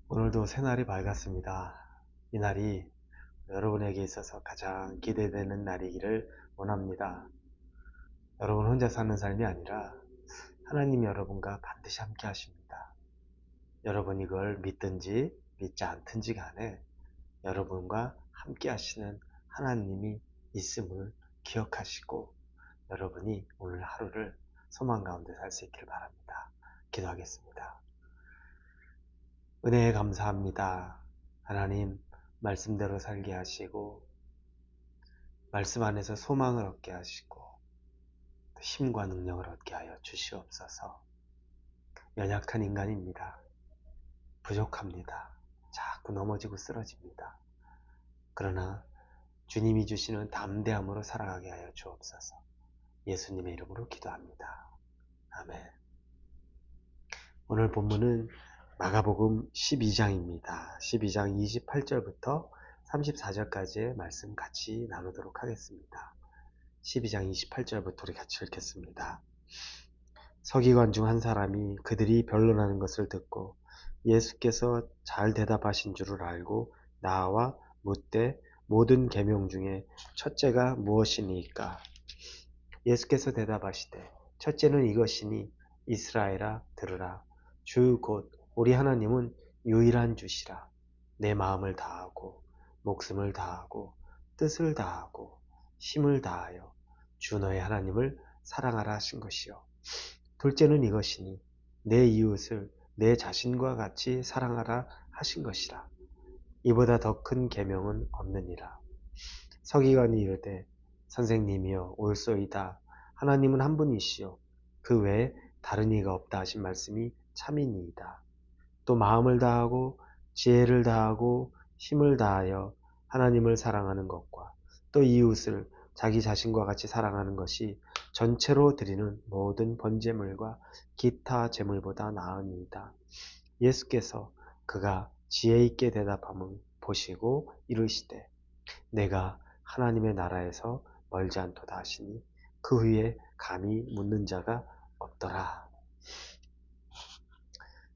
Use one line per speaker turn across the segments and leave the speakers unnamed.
오늘도 새날이 밝았습니다. 이 날이 여러분에게 있어서 가장 기대되는 날이기를 원합니다. 여러분 혼자 사는 삶이 아니라 하나님이 여러분과 반드시 함께 하십니다. 여러분이 그걸 믿든지 믿지 않든지 간에 여러분과 함께 하시는 하나님이 있음을 기억하시고 여러분이 오늘 하루를 소망 가운데 살 수 있길 바랍니다. 기도하겠습니다. 은혜에 감사합니다. 하나님, 말씀대로 살게 하시고 말씀 안에서 소망을 얻게 하시고 힘과 능력을 얻게 하여 주시옵소서. 연약한 인간입니다. 부족합니다. 자꾸 넘어지고 쓰러집니다. 그러나 주님이 주시는 담대함으로 살아가게 하여 주옵소서. 예수님의 이름으로 기도합니다. 아멘. 오늘 본문은 마가복음 12장입니다. 12장 28절부터 34절까지의 말씀 같이 나누도록 하겠습니다. 12장 28절부터 우리 같이 읽겠습니다. 서기관 중 한 사람이 그들이 변론하는 것을 듣고 예수께서 잘 대답하신 줄을 알고 나와 묻되 모든 계명 중에 첫째가 무엇이니까? 예수께서 대답하시되 첫째는 이것이니 이스라엘아 들으라. 주 곧 우리 하나님은 유일한 주시라. 내 마음을 다하고 목숨을 다하고 뜻을 다하고 힘을 다하여 주 너의 하나님을 사랑하라 하신 것이요. 둘째는 이것이니 내 이웃을 내 자신과 같이 사랑하라 하신 것이라. 이보다 더 큰 계명은 없느니라. 서기관이 이르되 선생님이여 옳소이다. 하나님은 한 분이시요 그 외에 다른 이가 없다 하신 말씀이 참이니이다. 또 마음을 다하고 지혜를 다하고 힘을 다하여 하나님을 사랑하는 것과 또 이웃을 자기 자신과 같이 사랑하는 것이 전체로 드리는 모든 번제물과 기타 제물보다 나으니이다. 예수께서 그가 지혜 있게 대답함을 보시고 이르시되 내가 하나님의 나라에서 멀지 않도다 하시니 그 후에 감히 묻는 자가 없더라.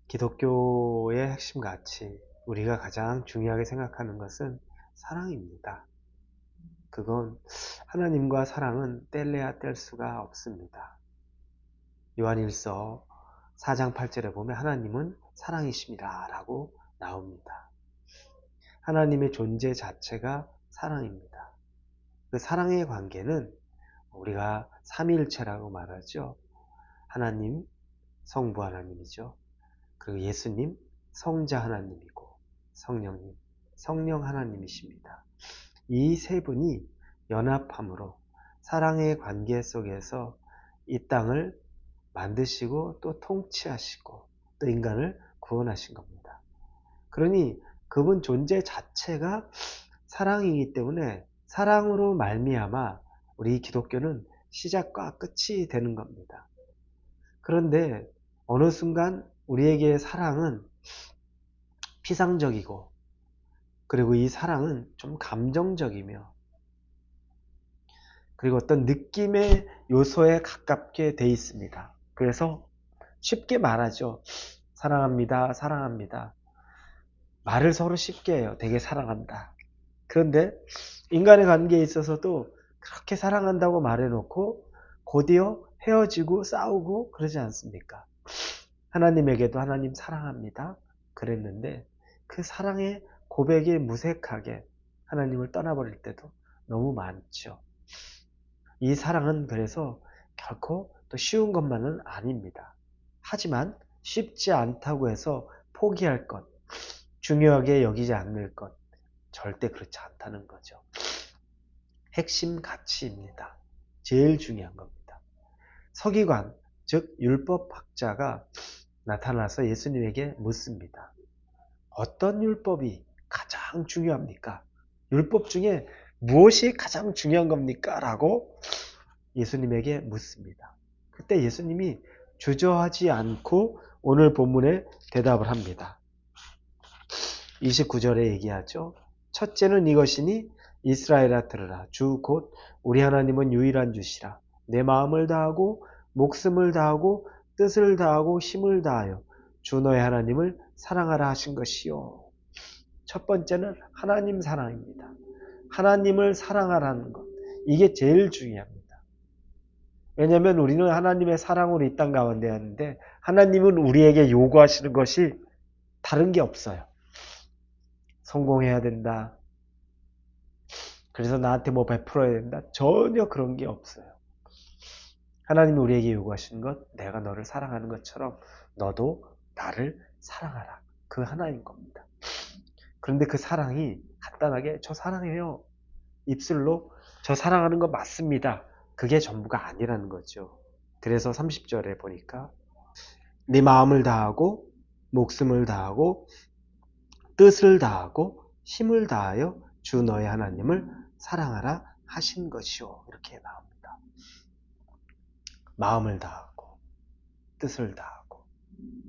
기독교의 핵심 가치, 우리가 가장 중요하게 생각하는 것은 사랑입니다. 그건 하나님과 사랑은 뗄래야 뗄 수가 없습니다. 요한일서 4장 8절에 보면 하나님은 사랑이십니다 라고 나옵니다. 하나님의 존재 자체가 사랑입니다. 그 사랑의 관계는 우리가 삼위일체라고 말하죠. 하나님, 성부 하나님이죠. 그리고 예수님, 성자 하나님이고 성령님, 성령 하나님이십니다. 이 세 분이 연합함으로 사랑의 관계 속에서 이 땅을 만드시고 또 통치하시고 또 인간을 구원하신 겁니다. 그러니 그분 존재 자체가 사랑이기 때문에 사랑으로 말미암아 우리 기독교는 시작과 끝이 되는 겁니다. 그런데 어느 순간 우리에게 사랑은 피상적이고 그리고 이 사랑은 좀 감정적이며 그리고 어떤 느낌의 요소에 가깝게 돼 있습니다. 그래서 쉽게 말하죠. 사랑합니다. 사랑합니다. 말을 서로 쉽게 해요. 되게 사랑한다. 그런데 인간의 관계에 있어서도 그렇게 사랑한다고 말해놓고 곧이어 헤어지고 싸우고 그러지 않습니까? 하나님에게도 하나님 사랑합니다. 그랬는데 그 사랑의 고백이 무색하게 하나님을 떠나버릴 때도 너무 많죠. 이 사랑은 그래서 결코 또 쉬운 것만은 아닙니다. 하지만 쉽지 않다고 해서 포기할 것, 중요하게 여기지 않을 것, 절대 그렇지 않다는 거죠. 핵심 가치입니다. 제일 중요한 겁니다. 서기관, 즉 율법학자가 나타나서 예수님에게 묻습니다. 어떤 율법이 가장 중요합니까? 율법 중에 무엇이 가장 중요한 겁니까? 라고 예수님에게 묻습니다. 그때 예수님이 주저하지 않고 오늘 본문에 대답을 합니다. 29절에 얘기하죠. 첫째는 이것이니 이스라엘아 들으라. 주 곧 우리 하나님은 유일한 주시라. 내 마음을 다하고 목숨을 다하고 뜻을 다하고 힘을 다하여 주 너의 하나님을 사랑하라 하신 것이요. 첫 번째는 하나님 사랑입니다. 하나님을 사랑하라는 것. 이게 제일 중요합니다. 왜냐하면 우리는 하나님의 사랑으로 이 땅 가운데 하는데 하나님은 우리에게 요구하시는 것이 다른 게 없어요. 성공해야 된다. 그래서 나한테 뭐 베풀어야 된다. 전혀 그런 게 없어요. 하나님이 우리에게 요구하시는 것, 내가 너를 사랑하는 것처럼 너도 나를 사랑하라. 그 하나인 겁니다. 그런데 그 사랑이 간단하게 저 사랑해요. 입술로 저 사랑하는 거 맞습니다. 그게 전부가 아니라는 거죠. 그래서 30절에 보니까 네 마음을 다하고 목숨을 다하고 뜻을 다하고 힘을 다하여 주 너의 하나님을 사랑하라 하신 것이요. 이렇게 나옵니다. 마음을 다하고 뜻을 다하고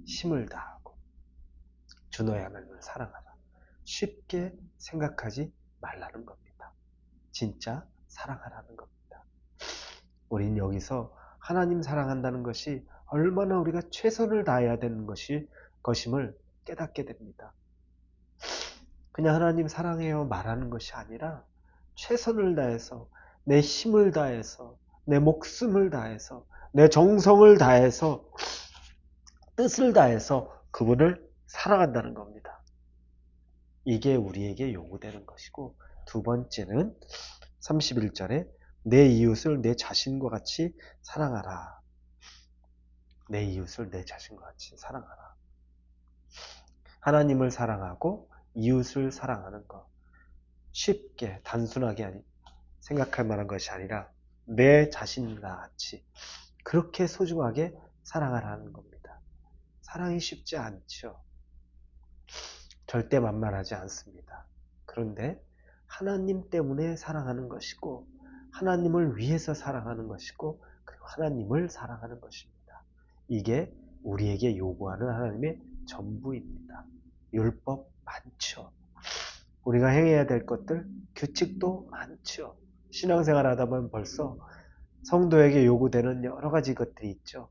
힘을 다하고 주 너의 하나님을 사랑하라. 쉽게 생각하지 말라는 겁니다. 진짜 사랑하라는 겁니다. 우린 여기서 하나님 사랑한다는 것이 얼마나 우리가 최선을 다해야 되는 것임을 깨닫게 됩니다. 그냥 하나님 사랑해요 말하는 것이 아니라 최선을 다해서 내 힘을 다해서 내 목숨을 다해서 내 정성을 다해서 뜻을 다해서 그분을 사랑한다는 겁니다. 이게 우리에게 요구되는 것이고 두 번째는 31절에 내 이웃을 내 자신과 같이 사랑하라. 내 이웃을 내 자신과 같이 사랑하라. 하나님을 사랑하고 이웃을 사랑하는 것. 쉽게 단순하게 생각할 만한 것이 아니라 내 자신과 같이 그렇게 소중하게 사랑하라는 겁니다. 사랑이 쉽지 않죠. 절대 만만하지 않습니다. 그런데 하나님 때문에 사랑하는 것이고 하나님을 위해서 사랑하는 것이고 그리고 하나님을 사랑하는 것입니다. 이게 우리에게 요구하는 하나님의 전부입니다. 율법 많죠. 우리가 행해야 될 것들, 규칙도 많죠. 신앙생활 하다 보면 벌써 성도에게 요구되는 여러 가지 것들이 있죠.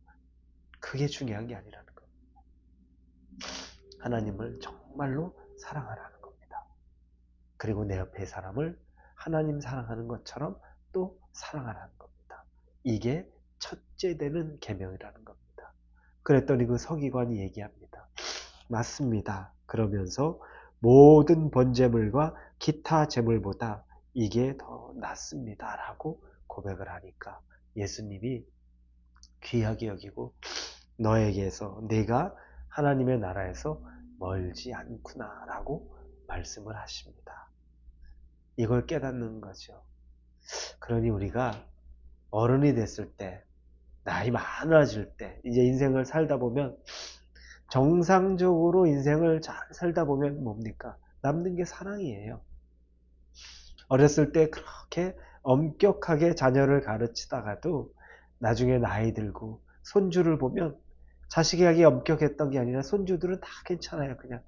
그게 중요한 게 아니라는 겁니다. 하나님을 정말로 사랑하라는 겁니다. 그리고 내 옆에 사람을 하나님 사랑하는 것처럼 또 사랑하라는 겁니다. 이게 첫째 되는 계명이라는 겁니다. 그랬더니 그 서기관이 얘기합니다. 맞습니다. 그러면서 모든 번제물과 기타 제물보다 이게 더 낫습니다. 라고 고백을 하니까 예수님이 귀하게 여기고 너에게서 내가 하나님의 나라에서 멀지 않구나 라고 말씀을 하십니다. 이걸 깨닫는 거죠. 그러니 우리가 어른이 됐을 때, 나이 많아질 때, 이제 인생을 살다 보면 정상적으로 인생을 잘 살다 보면 뭡니까? 남는 게 사랑이에요. 어렸을 때 그렇게 엄격하게 자녀를 가르치다가도 나중에 나이 들고 손주를 보면 자식에게 엄격했던 게 아니라 손주들은 다 괜찮아요. 그냥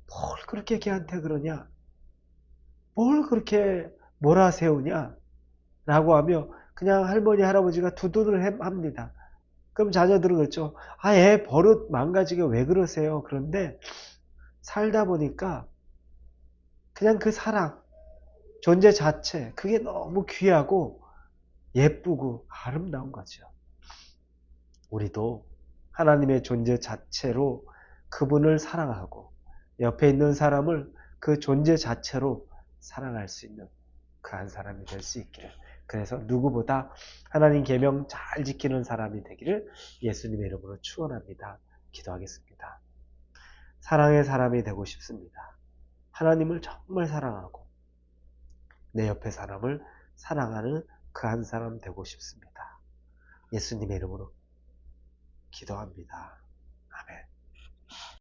뭘 그렇게 걔한테 그러냐? 뭘 그렇게 몰아세우냐? 라고 하며 그냥 할머니 할아버지가 두둔을 합니다. 그럼 자녀들은 그렇죠. 애 버릇 망가지게 왜 그러세요? 그런데 살다 보니까 그냥 그 사랑, 존재 자체, 그게 너무 귀하고 예쁘고 아름다운 거죠. 우리도 하나님의 존재 자체로 그분을 사랑하고 옆에 있는 사람을 그 존재 자체로 사랑할 수 있는 그 한 사람이 될 수 있기를. 그래서 누구보다 하나님 계명 잘 지키는 사람이 되기를 예수님의 이름으로 축원합니다. 기도하겠습니다. 사랑의 사람이 되고 싶습니다. 하나님을 정말 사랑하고 내 옆에 사람을 사랑하는 그 한 사람 되고 싶습니다. 예수님의 이름으로 기도합니다.